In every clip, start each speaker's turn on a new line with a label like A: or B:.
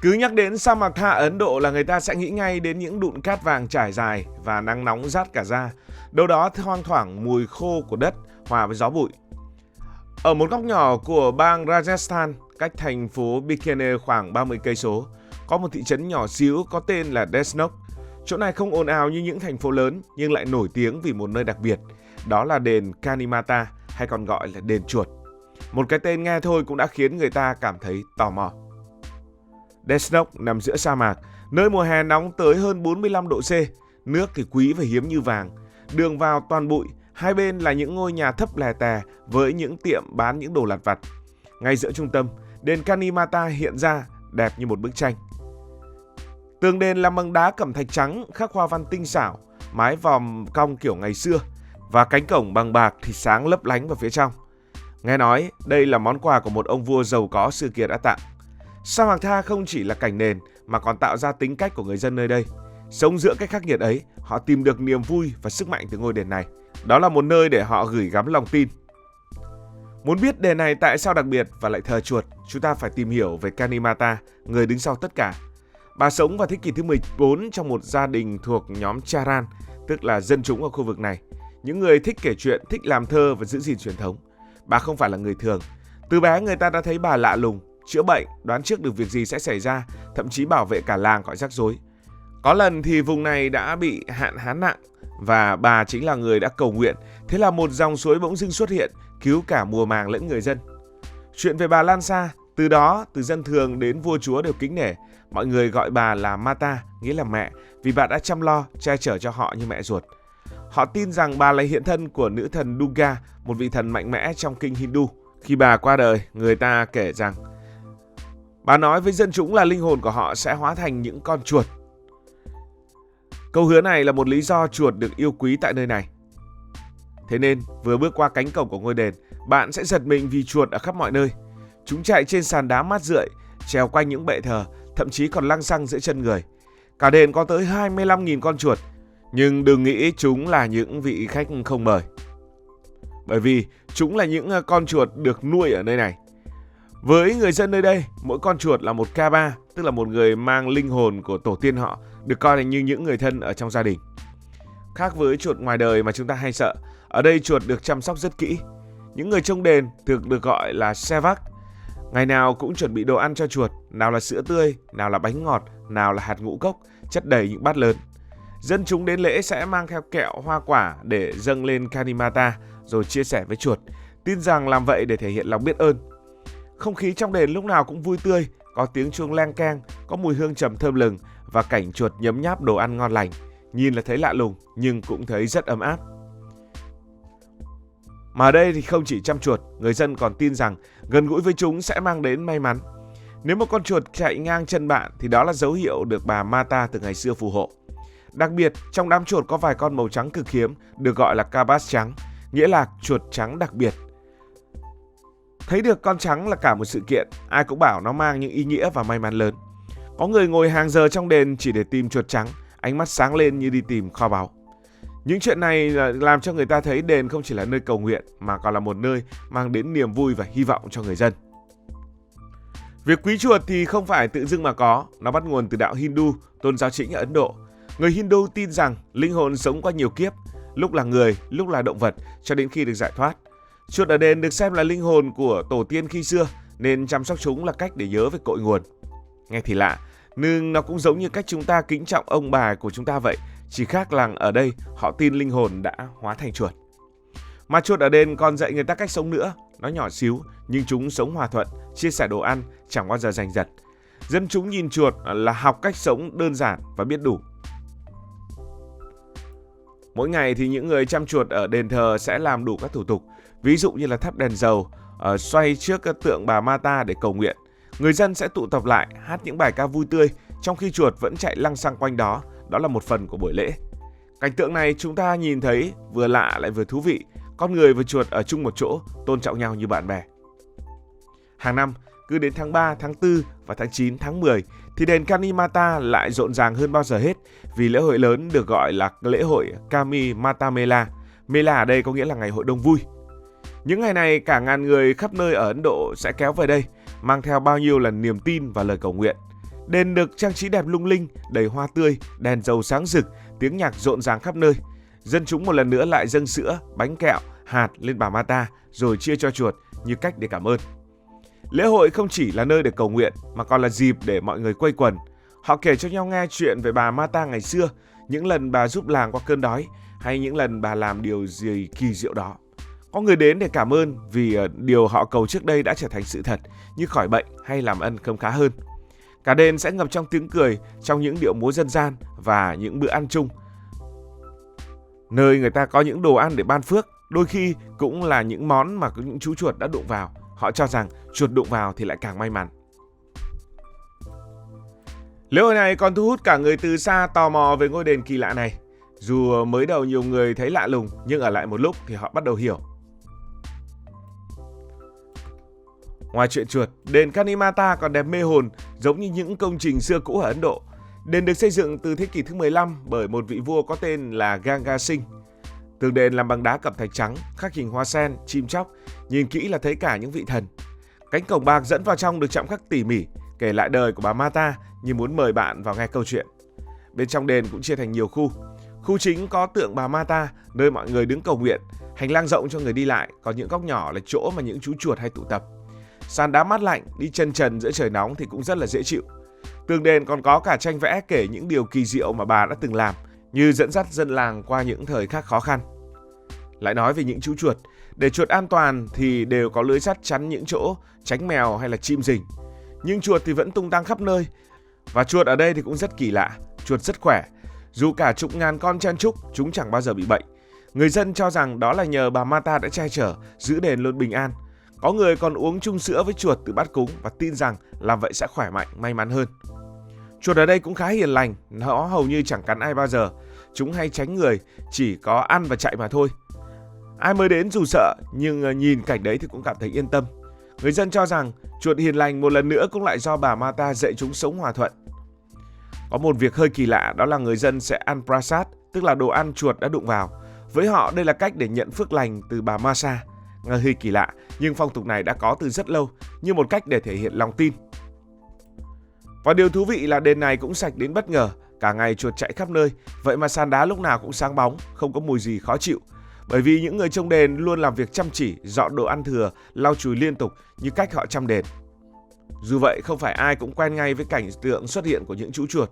A: Cứ nhắc đến sa mạc Tha Ấn Độ là người ta sẽ nghĩ ngay đến những đụn cát vàng trải dài và nắng nóng rát cả da. Đâu đó thoang thoảng mùi khô của đất hòa với gió bụi. Ở một góc nhỏ của bang Rajasthan, cách thành phố Bikaner khoảng 30 cây số, có một thị trấn nhỏ xíu có tên là Desnok. Chỗ này không ồn ào như những thành phố lớn nhưng lại nổi tiếng vì một nơi đặc biệt, đó là đền Kanimata hay còn gọi là đền chuột. Một cái tên nghe thôi cũng đã khiến người ta cảm thấy tò mò. Desnok nằm giữa sa mạc, nơi mùa hè nóng tới hơn 45 độ C, nước thì quý và hiếm như vàng. Đường vào toàn bụi, hai bên là những ngôi nhà thấp lè tè với những tiệm bán những đồ lặt vặt. Ngay giữa trung tâm, đền Kanimata hiện ra đẹp như một bức tranh. Tường đền làm bằng đá cẩm thạch trắng khắc hoa văn tinh xảo, mái vòm cong kiểu ngày xưa và cánh cổng bằng bạc thì sáng lấp lánh vào phía trong. Nghe nói đây là món quà của một ông vua giàu có xưa kia đã tặng. Sa mạc Tha không chỉ là cảnh nền mà còn tạo ra tính cách của người dân nơi đây. Sống giữa cái khắc nghiệt ấy, họ tìm được niềm vui và sức mạnh từ ngôi đền này. Đó là một nơi để họ gửi gắm lòng tin. Muốn biết đền này tại sao đặc biệt và lại thờ chuột, chúng ta phải tìm hiểu về Kanimata, người đứng sau tất cả. Bà sống vào thế kỷ thứ 14 trong một gia đình thuộc nhóm Charan, tức là dân chúng ở khu vực này. Những người thích kể chuyện, thích làm thơ và giữ gìn truyền thống. Bà không phải là người thường. Từ bé người ta đã thấy bà lạ lùng, chữa bệnh, đoán trước được việc gì sẽ xảy ra, thậm chí bảo vệ cả làng khỏi rắc rối. Có lần thì vùng này đã bị hạn hán nặng và bà chính là người đã cầu nguyện. Thế là một dòng suối bỗng dưng xuất hiện, cứu cả mùa màng lẫn người dân. Chuyện về bà lan xa, từ đó từ dân thường đến vua chúa đều kính nể. Mọi người gọi bà là Mata, nghĩa là mẹ, vì bà đã chăm lo, che chở cho họ như mẹ ruột. Họ tin rằng bà là hiện thân của nữ thần Durga, một vị thần mạnh mẽ trong kinh Hindu. Khi bà qua đời, người ta kể rằng bà nói với dân chúng là linh hồn của họ sẽ hóa thành những con chuột. Câu hứa này là một lý do chuột được yêu quý tại nơi này. Thế nên, vừa bước qua cánh cổng của ngôi đền, bạn sẽ giật mình vì chuột ở khắp mọi nơi. Chúng chạy trên sàn đá mát rượi, trèo quanh những bệ thờ, thậm chí còn lăng xăng giữa chân người. Cả đền có tới 25.000 con chuột, nhưng đừng nghĩ chúng là những vị khách không mời. Bởi vì chúng là những con chuột được nuôi ở nơi này. Với người dân nơi đây, mỗi con chuột là một Kaba, tức là một người mang linh hồn của tổ tiên họ, được coi là như những người thân ở trong gia đình. Khác với chuột ngoài đời mà chúng ta hay sợ, ở đây chuột được chăm sóc rất kỹ. Những người trông đền thường được gọi là Sevak. Ngày nào cũng chuẩn bị đồ ăn cho chuột, nào là sữa tươi, nào là bánh ngọt, nào là hạt ngũ cốc, chất đầy những bát lớn. Dân chúng đến lễ sẽ mang theo kẹo, hoa quả để dâng lên Kanimata rồi chia sẻ với chuột, tin rằng làm vậy để thể hiện lòng biết ơn. Không khí trong đền lúc nào cũng vui tươi, có tiếng chuông leng keng, có mùi hương trầm thơm lừng và cảnh chuột nhấm nháp đồ ăn ngon lành. Nhìn là thấy lạ lùng nhưng cũng thấy rất ấm áp. Mà ở đây thì không chỉ chăm chuột, người dân còn tin rằng gần gũi với chúng sẽ mang đến may mắn. Nếu một con chuột chạy ngang chân bạn thì đó là dấu hiệu được bà Mata từ ngày xưa phù hộ. Đặc biệt, trong đám chuột có vài con màu trắng cực hiếm, được gọi là Kabas trắng, nghĩa là chuột trắng đặc biệt. Thấy được con trắng là cả một sự kiện, ai cũng bảo nó mang những ý nghĩa và may mắn lớn. Có người ngồi hàng giờ trong đền chỉ để tìm chuột trắng, ánh mắt sáng lên như đi tìm kho báu. Những chuyện này làm cho người ta thấy đền không chỉ là nơi cầu nguyện mà còn là một nơi mang đến niềm vui và hy vọng cho người dân. Việc quý chuột thì không phải tự dưng mà có, nó bắt nguồn từ đạo Hindu, tôn giáo chính ở Ấn Độ. Người Hindu tin rằng linh hồn sống qua nhiều kiếp, lúc là người, lúc là động vật cho đến khi được giải thoát. Chuột ở đền được xem là linh hồn của tổ tiên khi xưa nên chăm sóc chúng là cách để nhớ về cội nguồn. Nghe thì lạ, nhưng nó cũng giống như cách chúng ta kính trọng ông bà của chúng ta vậy, chỉ khác là ở đây họ tin linh hồn đã hóa thành chuột. Mà chuột ở đền còn dạy người ta cách sống nữa, nó nhỏ xíu nhưng chúng sống hòa thuận, chia sẻ đồ ăn, chẳng bao giờ giành giật. Dân chúng nhìn chuột là học cách sống đơn giản và biết đủ. Mỗi ngày thì những người chăm chuột ở đền thờ sẽ làm đủ các thủ tục, ví dụ như là thắp đèn dầu, xoay trước các tượng bà Mata để cầu nguyện. Người dân sẽ tụ tập lại hát những bài ca vui tươi trong khi chuột vẫn chạy lăng xăng quanh đó, đó là một phần của buổi lễ. Cảnh tượng này chúng ta nhìn thấy vừa lạ lại vừa thú vị, con người và chuột ở chung một chỗ, tôn trọng nhau như bạn bè. Hàng năm, cứ đến tháng 3, tháng 4 và tháng 9, tháng 10 thì đền Kanimata lại rộn ràng hơn bao giờ hết vì lễ hội lớn được gọi là lễ hội Kami Mata Mela. Mela ở đây có nghĩa là ngày hội đông vui. Những ngày này cả ngàn người khắp nơi ở Ấn Độ sẽ kéo về đây, mang theo bao nhiêu là niềm tin và lời cầu nguyện. Đền được trang trí đẹp lung linh, đầy hoa tươi, đèn dầu sáng rực, tiếng nhạc rộn ràng khắp nơi. Dân chúng một lần nữa lại dâng sữa, bánh kẹo, hạt lên bà Mata rồi chia cho chuột như cách để cảm ơn. Lễ hội không chỉ là nơi để cầu nguyện mà còn là dịp để mọi người quây quần. Họ kể cho nhau nghe chuyện về bà Mata ngày xưa, những lần bà giúp làng qua cơn đói hay những lần bà làm điều gì kỳ diệu đó. Có người đến để cảm ơn vì điều họ cầu trước đây đã trở thành sự thật, như khỏi bệnh hay làm ân khấm khá hơn. Cả đền sẽ ngập trong tiếng cười, trong những điệu múa dân gian và những bữa ăn chung. Nơi người ta có những đồ ăn để ban phước, đôi khi cũng là những món mà những chú chuột đã đụng vào. Họ cho rằng chuột đụng vào thì lại càng may mắn. Lễ hội này còn thu hút cả người từ xa tò mò về ngôi đền kỳ lạ này. Dù mới đầu nhiều người thấy lạ lùng, nhưng ở lại một lúc thì họ bắt đầu hiểu. Ngoài chuyện chuột, đền Kanimata còn đẹp mê hồn, giống như những công trình xưa cũ ở Ấn Độ. Đền được xây dựng từ thế kỷ thứ 15 bởi một vị vua có tên là Ganga Singh. Tường đền làm bằng đá cẩm thạch trắng, khắc hình hoa sen, chim chóc, nhìn kỹ là thấy cả những vị thần. Cánh cổng bạc dẫn vào trong được chạm khắc tỉ mỉ, kể lại đời của bà Mata như muốn mời bạn vào nghe câu chuyện. Bên trong đền cũng chia thành nhiều khu. Khu chính có tượng bà Mata, nơi mọi người đứng cầu nguyện, hành lang rộng cho người đi lại, còn những góc nhỏ là chỗ mà những chú chuột hay tụ tập. Sàn đá mát lạnh, đi chân trần giữa trời nóng thì cũng rất là dễ chịu. Tường đền còn có cả tranh vẽ kể những điều kỳ diệu mà bà đã từng làm, như dẫn dắt dân làng qua những thời khắc khó khăn. Lại nói về những chú chuột, để chuột an toàn thì đều có lưới sắt chắn những chỗ tránh mèo hay là chim rình. Nhưng chuột thì vẫn tung tăng khắp nơi. Và chuột ở đây thì cũng rất kỳ lạ, chuột rất khỏe. Dù cả chục ngàn con chen chúc, chúng chẳng bao giờ bị bệnh. Người dân cho rằng đó là nhờ bà Mata đã che chở, giữ đền luôn bình an. Có người còn uống chung sữa với chuột từ bát cúng và tin rằng làm vậy sẽ khỏe mạnh, may mắn hơn. Chuột ở đây cũng khá hiền lành, nó hầu như chẳng cắn ai bao giờ. Chúng hay tránh người, chỉ có ăn và chạy mà thôi. Ai mới đến dù sợ, nhưng nhìn cảnh đấy thì cũng cảm thấy yên tâm. Người dân cho rằng chuột hiền lành một lần nữa cũng lại do bà Mata dạy chúng sống hòa thuận. Có một việc hơi kỳ lạ, đó là người dân sẽ ăn prasad, tức là đồ ăn chuột đã đụng vào. Với họ đây là cách để nhận phước lành từ bà Masa. Nghe hơi kỳ lạ, nhưng phong tục này đã có từ rất lâu, như một cách để thể hiện lòng tin. Và điều thú vị là đền này cũng sạch đến bất ngờ, cả ngày chuột chạy khắp nơi, vậy mà sàn đá lúc nào cũng sáng bóng, không có mùi gì khó chịu. Bởi vì những người trong đền luôn làm việc chăm chỉ, dọn đồ ăn thừa, lau chùi liên tục như cách họ chăm đền. Dù vậy không phải ai cũng quen ngay với cảnh tượng xuất hiện của những chú chuột.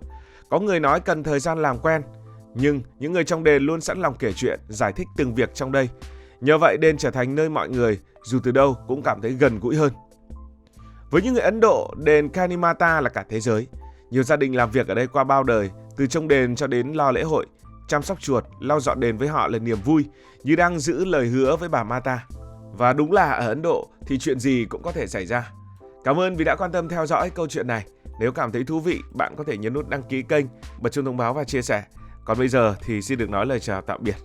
A: Có người nói cần thời gian làm quen, nhưng những người trong đền luôn sẵn lòng kể chuyện, giải thích từng việc trong đây. Nhờ vậy đền trở thành nơi mọi người, dù từ đâu cũng cảm thấy gần gũi hơn. Với những người Ấn Độ, đền Kanimata là cả thế giới. Nhiều gia đình làm việc ở đây qua bao đời, từ trông đền cho đến lo lễ hội. Chăm sóc chuột, lau dọn đền với họ là niềm vui, như đang giữ lời hứa với bà Mata. Và đúng là ở Ấn Độ thì chuyện gì cũng có thể xảy ra. Cảm ơn vì đã quan tâm theo dõi câu chuyện này. Nếu cảm thấy thú vị, bạn có thể nhấn nút đăng ký kênh, bật chuông thông báo và chia sẻ. Còn bây giờ thì xin được nói lời chào tạm biệt.